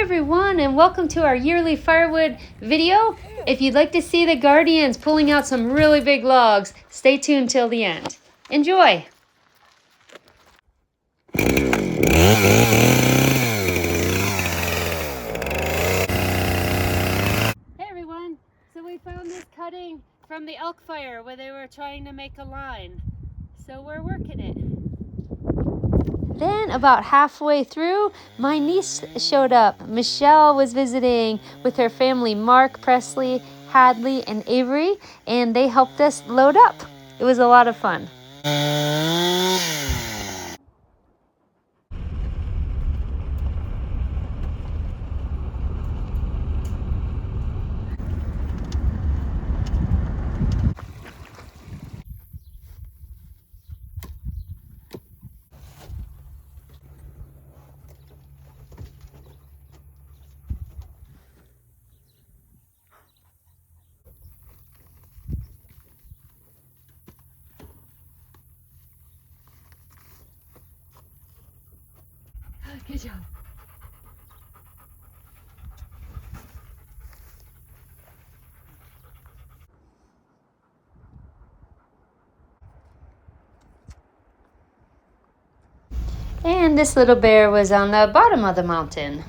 everyone, and welcome to our yearly Firewood video. If you'd like to see the Guardians pulling out some really big logs, stay tuned till the end. Enjoy! Hey everyone, so we found this cutting from the elk fire where they were trying to make a line. So we're working it. Then about halfway through, my niece showed up. Michelle was visiting with her family, Mark, Presley, Hadley, and Avery, and they helped us load up. It was a lot of fun. Good job. And this little bear was on the bottom of the mountain.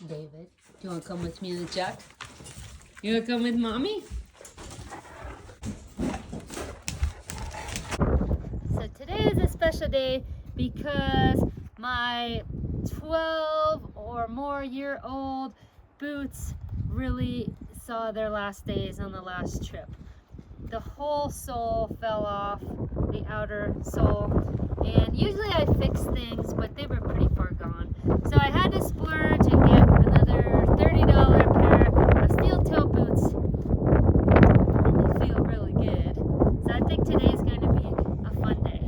David, do you want to come with me in the truck? You want to come with mommy? So today is a special day because my 12 or more year old boots really saw their last days on the last trip. The whole sole fell off, the outer sole, and usually I fix things, but they were pretty far gone. So I had to splurge and get another $30 pair of steel toe boots, and they feel really good. So I think today's going to be a fun day.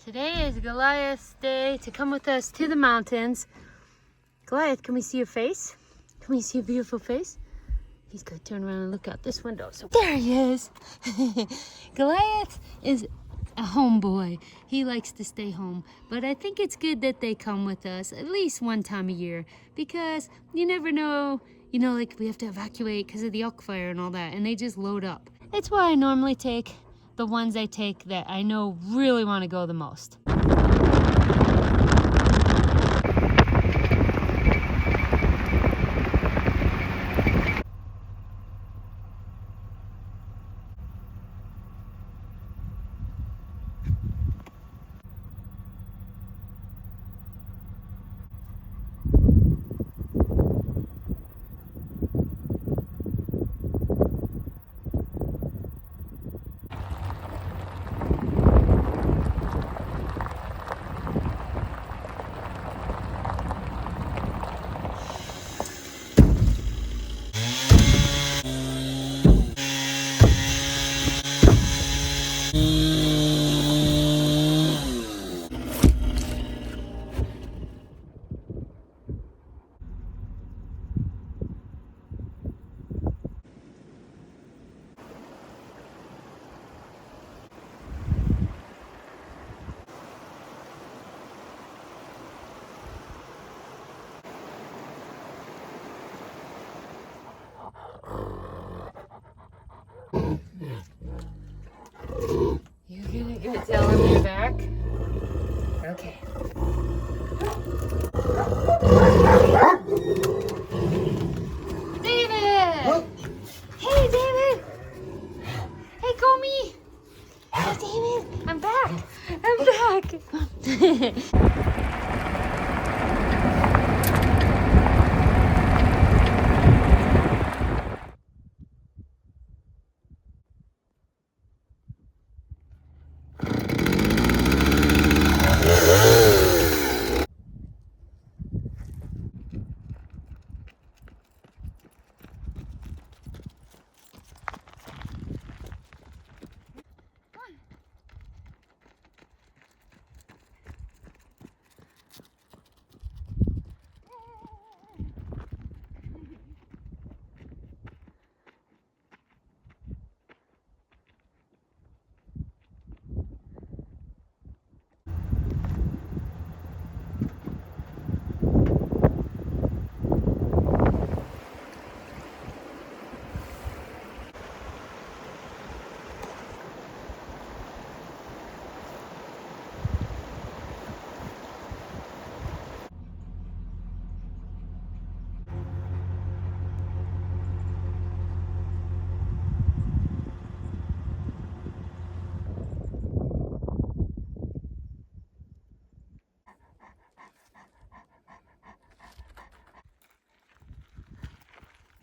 Today is Goliath's day to come with us to the mountains. Goliath, can we see your face? Can we see your beautiful face? He's gonna turn around and look out this window. So there he is. Goliath is a homeboy. He likes to stay home. But I think it's good that they come with us at least one time a year because you never know, like we have to evacuate because of the elk fire and all that, and they just load up. It's why I normally take the ones I take that I know really want to go the most.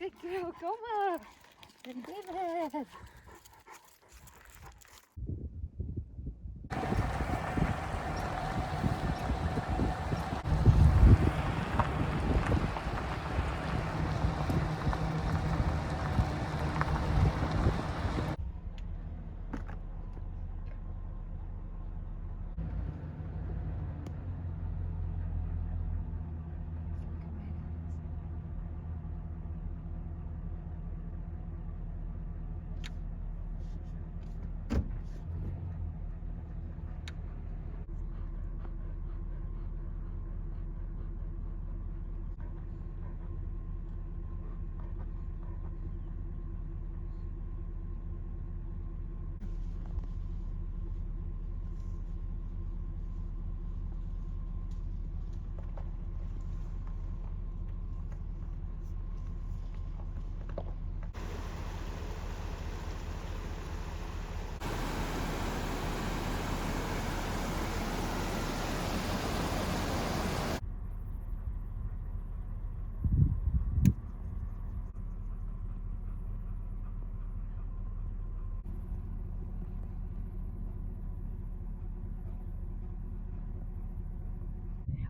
Good girl, Goma. And David.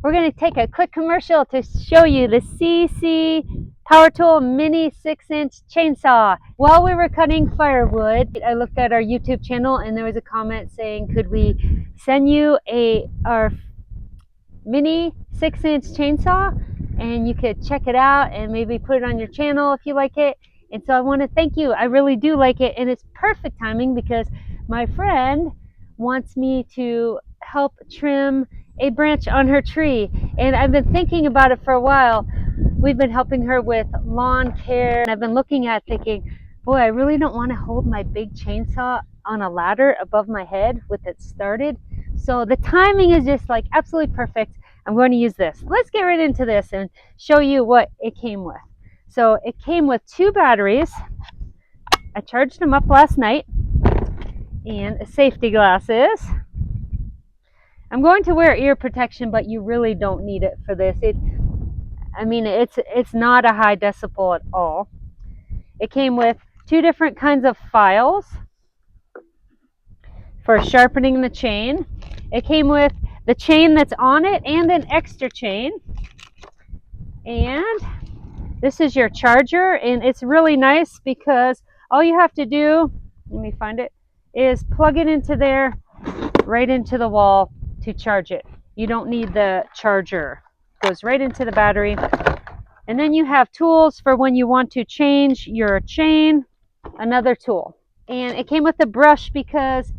We're going to take a quick commercial to show you the CC Power Tool Mini 6-inch chainsaw. While we were cutting firewood, I looked at our YouTube channel and there was a comment saying, could we send you our mini 6-inch chainsaw and you could check it out and maybe put it on your channel if you like it. And so I want to thank you. I really do like it, and it's perfect timing because my friend wants me to help trim a branch on her tree, and I've been thinking about it for a while. We've been helping her with lawn care, and I've been looking at thinking, boy, I really don't want to hold my big chainsaw on a ladder above my head with it started. So the timing is just like absolutely perfect. I'm going to use this. Let's get right into this and show you what it came with. So it came with 2 batteries. I charged them up last night, and safety glasses. I'm going to wear ear protection, but you really don't need it for this. It's not a high decibel at all. It came with 2 different kinds of files for sharpening the chain. It came with the chain that's on it and an extra chain. And this is your charger, and it's really nice because all you have to do, let me find it, is plug it into there, right into the wall to charge it. You don't need the charger. It goes right into the battery. And then you have tools for when you want to change your chain, another tool. And it came with a brush because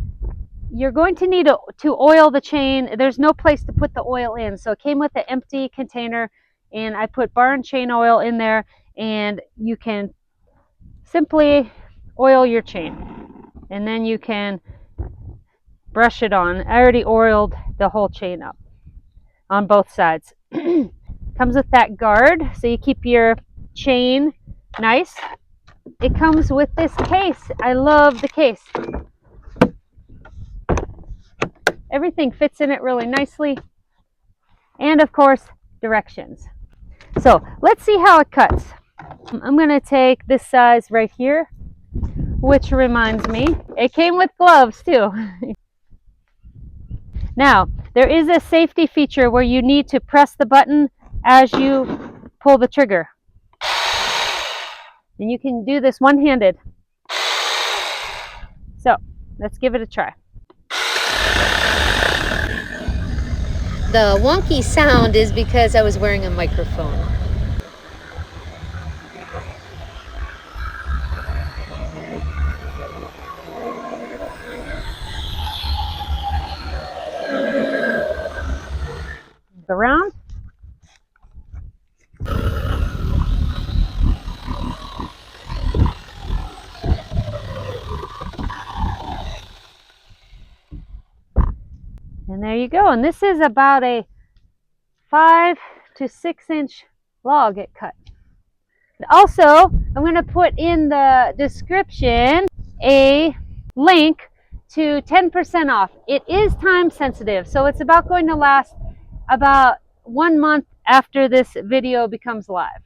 you're going to need to oil the chain. There's no place to put the oil in. So it came with an empty container, and I put bar and chain oil in there, and you can simply oil your chain. And then you can brush it on. I already oiled the whole chain up on both sides. Comes with that guard so you keep your chain nice. It comes with this case. I love the case. Everything fits in it really nicely. And of course, directions. So let's see how it cuts. I'm going to take this size right here, which reminds me, it came with gloves too. Now, there is a safety feature where you need to press the button as you pull the trigger. And you can do this one-handed. So, let's give it a try. The wonky sound is because I was wearing a microphone. Around. And there you go. And this is about a 5 to 6 inch log it cut. Also, I'm going to put in the description a link to 10% off. It is time sensitive, so it's about going to last about 1 month after this video becomes live.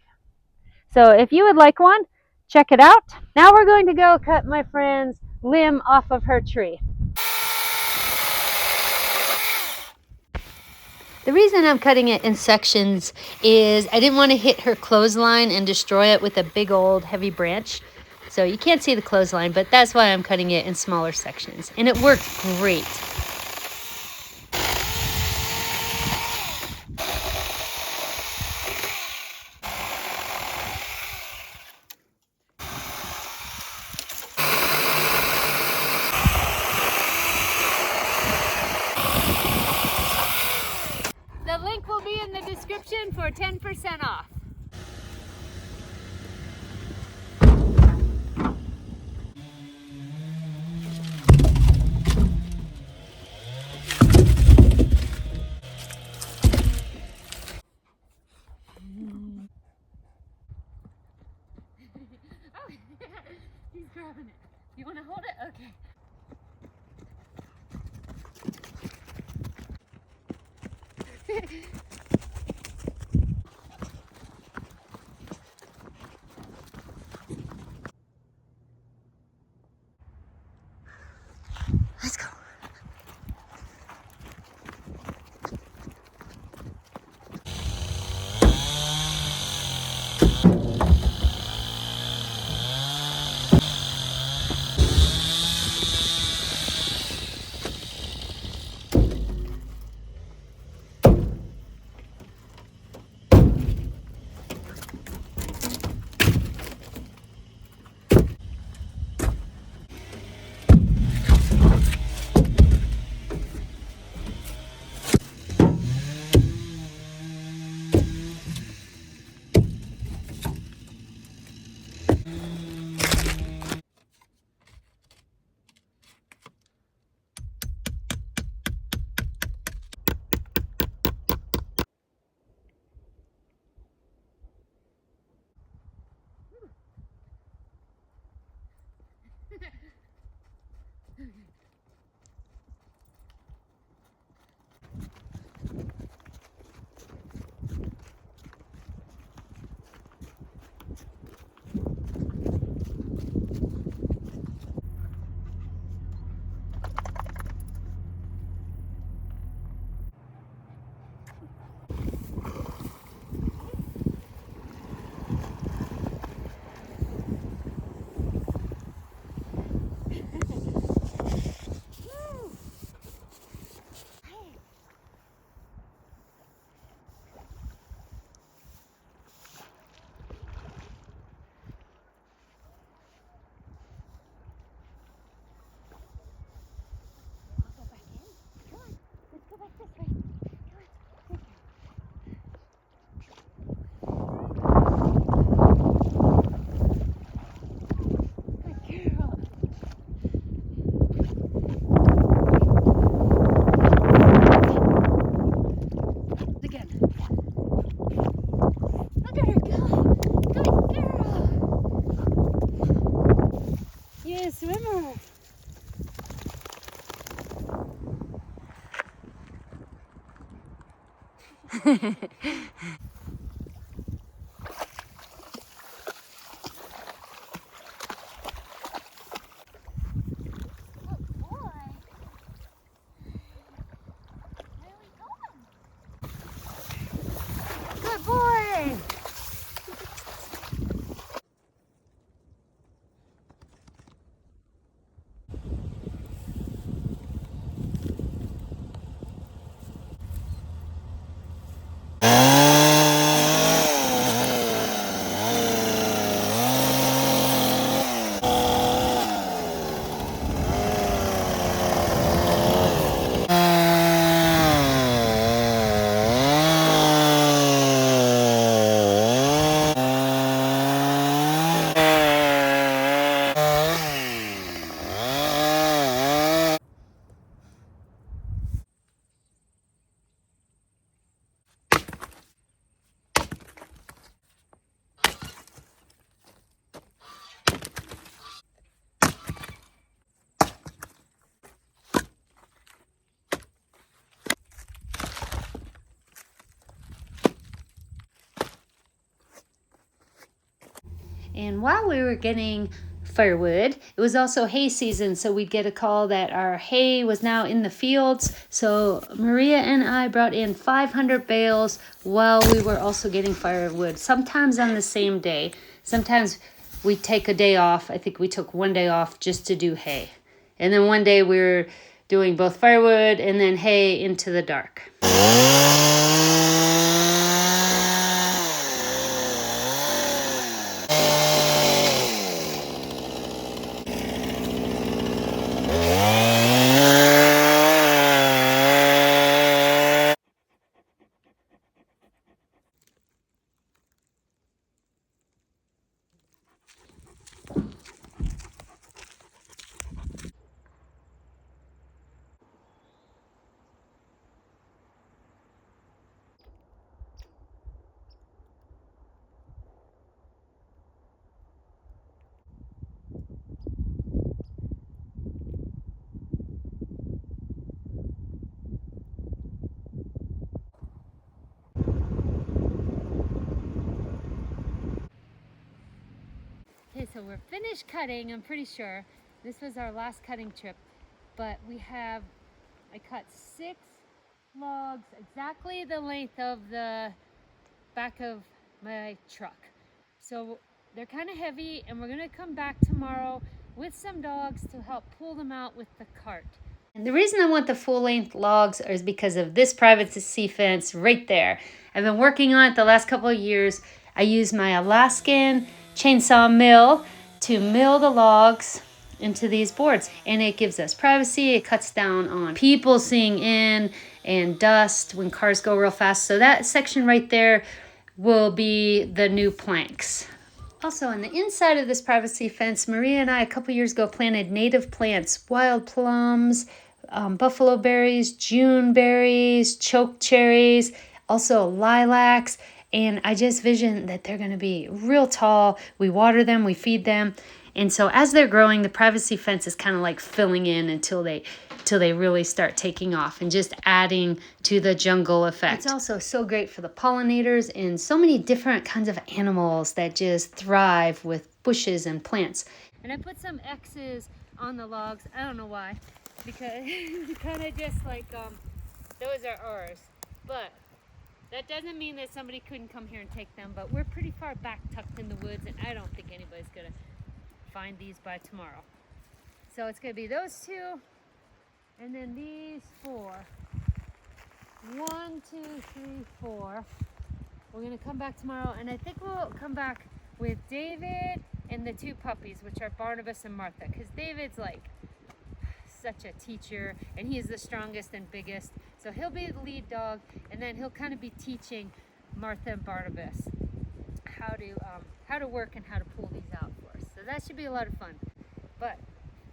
So if you would like one, check it out. Now we're going to go cut my friend's limb off of her tree. The reason I'm cutting it in sections is I didn't want to hit her clothesline and destroy it with a big old heavy branch. So you can't see the clothesline, but that's why I'm cutting it in smaller sections. And it worked great. The link will be in the description for 10% off. Oh, he's grabbing it. You want to hold it? Okay. Let's go. Swimmer. Good boy. And while we were getting firewood, it was also hay season, so we'd get a call that our hay was now in the fields. So Maria and I brought in 500 bales while we were also getting firewood, sometimes on the same day. Sometimes we take a day off. I think we took one day off just to do hay. And then one day we were doing both firewood and then hay into the dark. Okay, so we're finished cutting, I'm pretty sure. This was our last cutting trip, but I cut 6 logs, exactly the length of the back of my truck. So they're kind of heavy, and we're gonna come back tomorrow with some dogs to help pull them out with the cart. And the reason I want the full length logs is because of this privacy fence right there. I've been working on it the last couple of years. I use my Alaskan chainsaw mill to mill the logs into these boards, and it gives us privacy. It cuts down on people seeing in and dust when cars go real fast. So that section right there will be the new planks. Also, on the inside of this privacy fence, Maria and I a couple years ago planted native plants, wild plums, buffalo berries, June berries, choke cherries, also lilacs. And I just vision that they're going to be real tall. We water them, we feed them. And so as they're growing, the privacy fence is kind of like filling in until they really start taking off and just adding to the jungle effect. It's also so great for the pollinators and so many different kinds of animals that just thrive with bushes and plants. And I put some X's on the logs. I don't know why, because kind of just like those are ours. But that doesn't mean that somebody couldn't come here and take them, but we're pretty far back tucked in the woods, and I don't think anybody's gonna find these by tomorrow. So it's gonna be those 2, and then these 4. 1, 2, 3, 4. We're gonna come back tomorrow, and I think we'll come back with David and the 2 puppies, which are Barnabas and Martha, because David's like such a teacher, and he is the strongest and biggest. So he'll be the lead dog, and then he'll kind of be teaching Martha and Barnabas how to work and how to pull these out for us. So that should be a lot of fun. But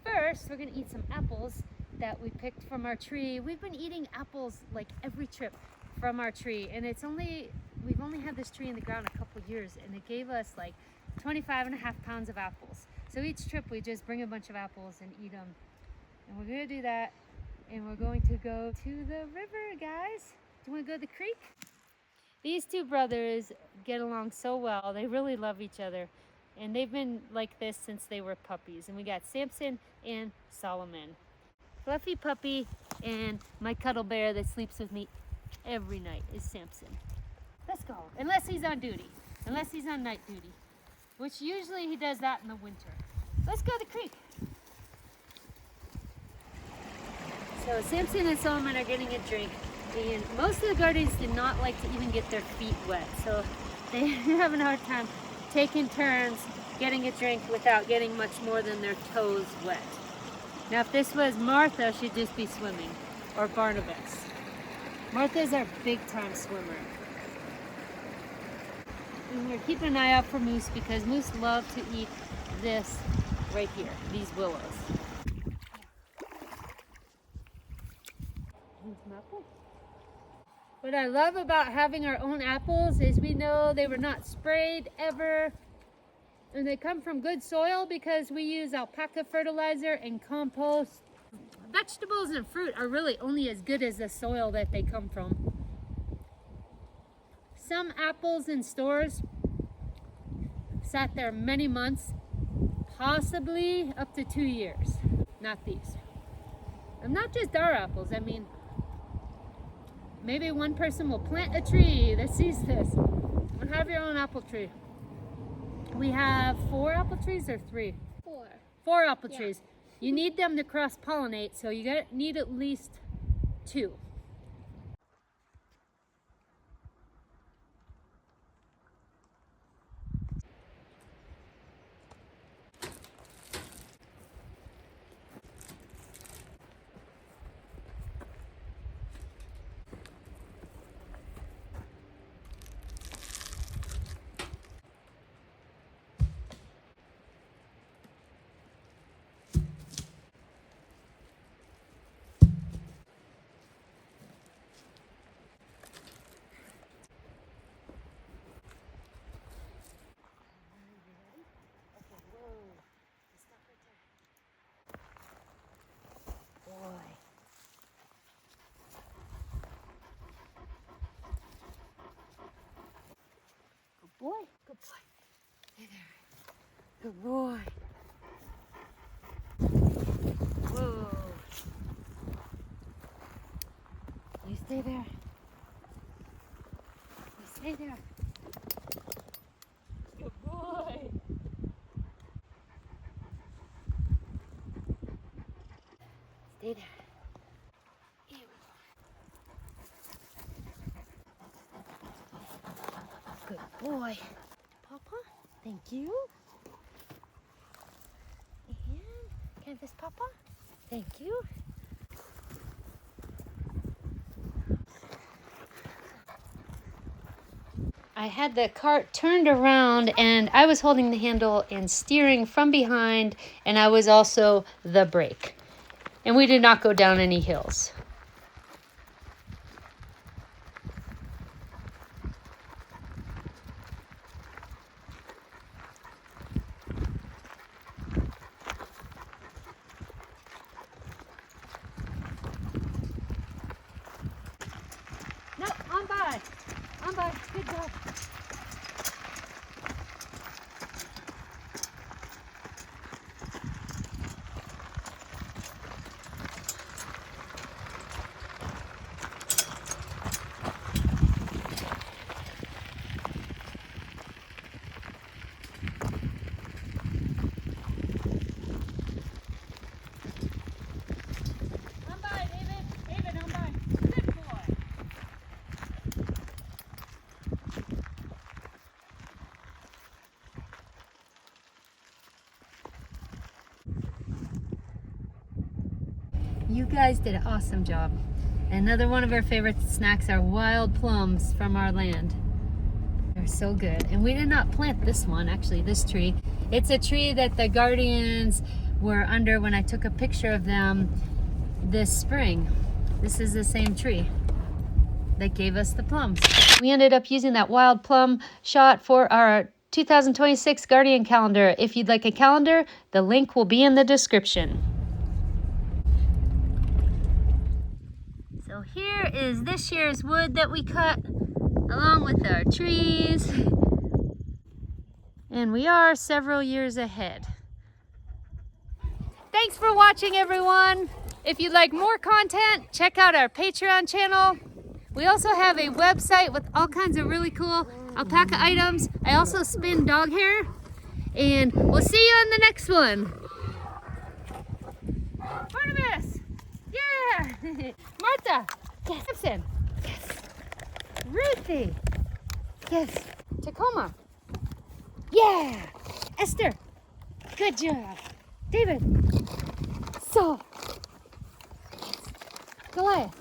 first, we're gonna eat some apples that we picked from our tree. We've been eating apples like every trip from our tree, and we've only had this tree in the ground a couple years, and it gave us like 25.5 pounds of apples. So each trip we just bring a bunch of apples and eat them. And we're gonna do that, and we're going to go to the river, guys. Do you wanna go to the creek? These 2 brothers get along so well. They really love each other, and they've been like this since they were puppies. And we got Samson and Solomon. Fluffy puppy and my cuddle bear that sleeps with me every night is Samson. Let's go, unless he's on duty, unless he's on night duty, which usually he does that in the winter. Let's go to the creek. So Samson and Solomon are getting a drink, and most of the guardians did not like to even get their feet wet, so they're having a hard time taking turns getting a drink without getting much more than their toes wet. Now if this was Martha, she'd just be swimming, or Barnabas. Martha's our big time swimmer. And we're keeping an eye out for moose, because moose love to eat this right here, these willows. What I love about having our own apples is we know they were not sprayed ever, and they come from good soil because we use alpaca fertilizer and compost. Vegetables and fruit are really only as good as the soil that they come from. Some apples in stores sat there many months, possibly up to 2 years. Not these. And not just our apples. I mean, maybe one person will plant a tree that sees this and have your own apple tree. We have 4 apple trees or 3? 4. 4 apple trees. You need them to cross-pollinate, so you need at least 2. Boy, good boy. Stay there. Good boy. Whoa. You stay there. You stay there. Good boy. Stay there. Ew. Good boy. Papa, thank you. And canvas Papa, thank you. I had the cart turned around and I was holding the handle and steering from behind, and I was also the brake. And we did not go down any hills. No, on by. On by. Good job. On by, David. David, on by. Good boy. You guys did an awesome job. Another one of our favorite snacks are wild plums from our land. They're so good. And we did not plant this one, actually, this tree. It's a tree that the guardians were under when I took a picture of them this spring. This is the same tree that gave us the plums. We ended up using that wild plum shot for our 2026 Guardian calendar. If you'd like a calendar, the link will be in the description. So here is this year's wood that we cut along with our trees. And we are several years ahead. Thanks for watching, everyone. If you'd like more content, check out our Patreon channel. We also have a website with all kinds of really cool alpaca items. I also spin dog hair. And we'll see you on the next one. Barnabas! Yeah! Martha! Yes. Gibson! Yes! Ruthie! Yes! Tacoma! Yeah! Esther! Good job! David! So! Goliath!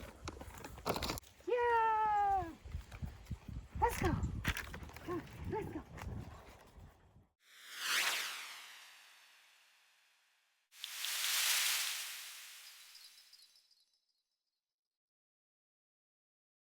Yeah! Let's go!